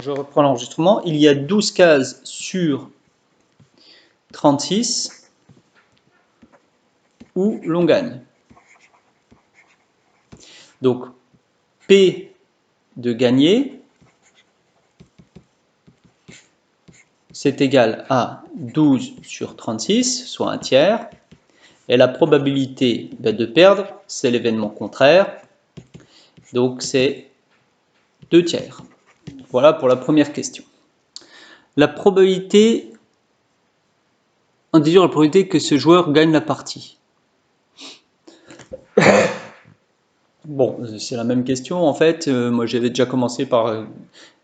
Je reprends l'enregistrement. Il y a 12 cases sur 36 où l'on gagne. Donc, P de gagner, c'est égal à 12 sur 36, soit un tiers. Et la probabilité de perdre, c'est l'événement contraire. Donc, c'est 2 tiers. Voilà pour la première question. La probabilité, on dit la probabilité que ce joueur gagne la partie. Bon, c'est la même question en fait. Moi, j'avais déjà commencé par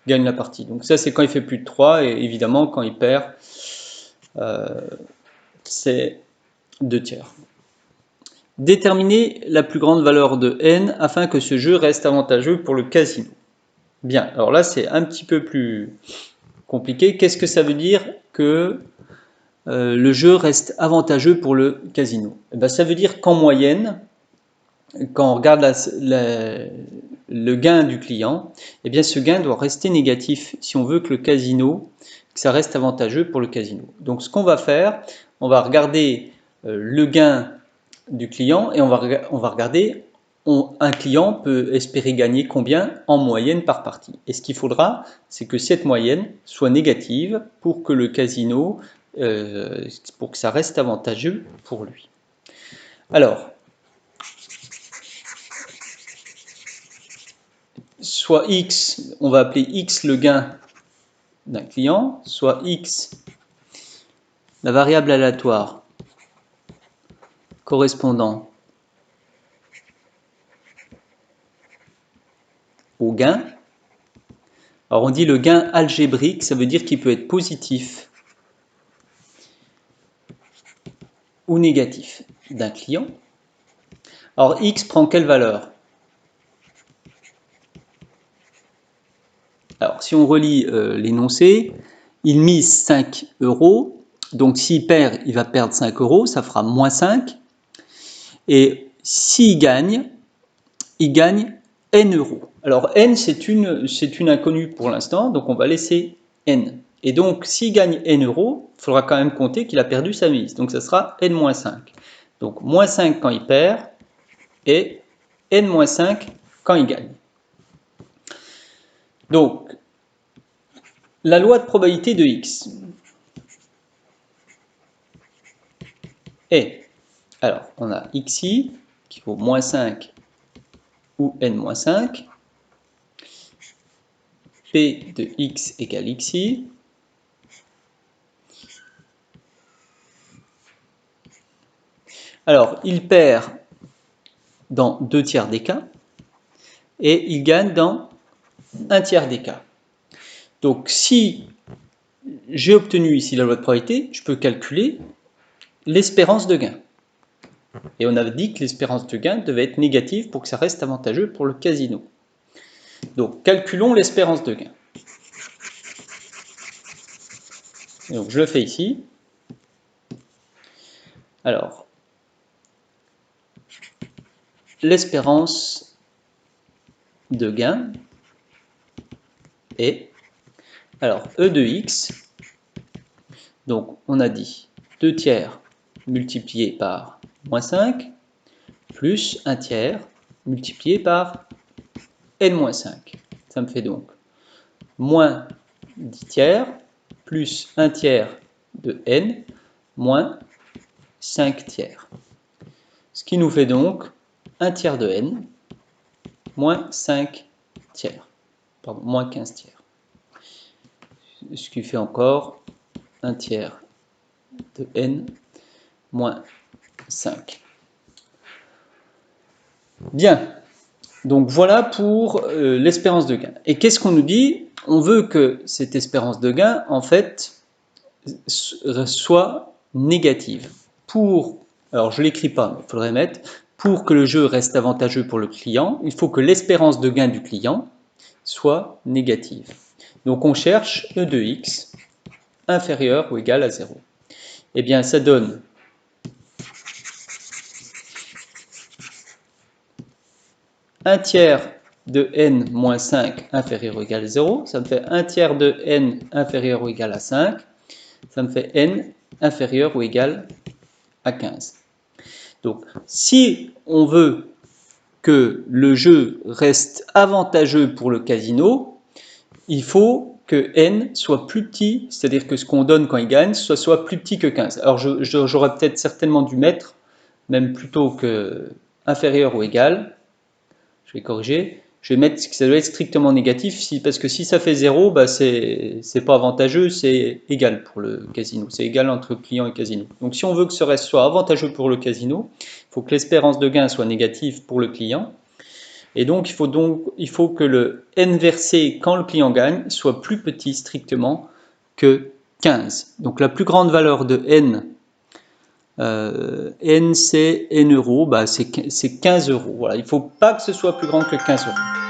gagne la partie. Donc ça, c'est quand il fait plus de 3 et évidemment, quand il perd, c'est 2 tiers. Déterminer la plus grande valeur de n afin que ce jeu reste avantageux pour le casino. Bien, alors là, c'est un petit peu plus compliqué. Qu'est-ce que ça veut dire que le jeu reste avantageux pour le casino? Eh bien, ça veut dire qu'en moyenne, quand on regarde le gain du client, eh bien ce gain doit rester négatif si on veut que le casino, que ça reste avantageux pour le casino. Donc ce qu'on va faire, on va regarder le gain du client et on va regarder un client peut espérer gagner combien en moyenne par partie. Et ce qu'il faudra, c'est que cette moyenne soit négative pour que le casino, pour que ça reste avantageux pour lui. Alors, soit X, on va appeler X le gain d'un client, soit X la variable aléatoire correspondant au gain. Alors on dit le gain algébrique, ça veut dire qu'il peut être positif ou négatif d'un client. Alors X prend quelle valeur? Alors si on relit l'énoncé, il mise 5 euros, donc s'il perd, il va perdre 5 euros, ça fera moins 5. Et s'il gagne, il gagne n euros. Alors n, c'est une inconnue pour l'instant, donc on va laisser n. Et donc, s'il gagne n euros, il faudra quand même compter qu'il a perdu sa mise. Donc, ça sera n-5. Donc, moins 5 quand il perd et n-5 quand il gagne. Donc, la loi de probabilité de x est, alors, on a xi qui vaut moins 5 ou n-5. P de x égale xi. Alors, il perd dans 2 tiers des cas et il gagne dans 1 tiers des cas. Donc, si j'ai obtenu ici la loi de probabilité, je peux calculer l'espérance de gain. Et on avait dit que l'espérance de gain devait être négative pour que ça reste avantageux pour le casino. Donc, calculons l'espérance de gain. Donc, je le fais ici. Alors, l'espérance de gain est, alors, E de x, donc on a dit 2 tiers multiplié par moins 5, plus 1 tiers multiplié par n-5. Ça me fait donc moins 10 tiers plus 1 tiers de n moins 5 tiers. Ce qui nous fait donc 1 tiers de n moins 5 tiers. Pardon, moins 15 tiers. Ce qui fait encore 1 tiers de n moins 5. Bien, donc voilà pour l'espérance de gain. Et qu'est-ce qu'on nous dit? On veut que cette espérance de gain, en fait, soit négative. Alors je ne l'écris pas, mais il faudrait mettre, pour que le jeu reste avantageux pour le client, il faut que l'espérance de gain du client soit négative. Donc on cherche E de x inférieur ou égal à 0. Eh bien, ça donne un tiers de n moins 5 inférieur ou égal à 0. Ça me fait 1 tiers de n inférieur ou égal à 5. Ça me fait n inférieur ou égal à 15. Donc, si on veut que le jeu reste avantageux pour le casino, il faut que n soit plus petit, c'est-à-dire que ce qu'on donne quand il gagne soit plus petit que 15. Alors j'aurais peut-être certainement dû mettre, même plutôt que inférieur ou égal, je vais corriger, je vais mettre que ça doit être strictement négatif, parce que si ça fait 0, bah c'est pas avantageux, c'est égal pour le casino, c'est égal entre client et casino. Donc si on veut que ce reste soit avantageux pour le casino, il faut que l'espérance de gain soit négative pour le client, et donc il faut que le n versé quand le client gagne soit plus petit strictement que 15. Donc la plus grande valeur de n, n c'est n euros, bah c'est 15 euros. Voilà, il ne faut pas que ce soit plus grand que 15 euros.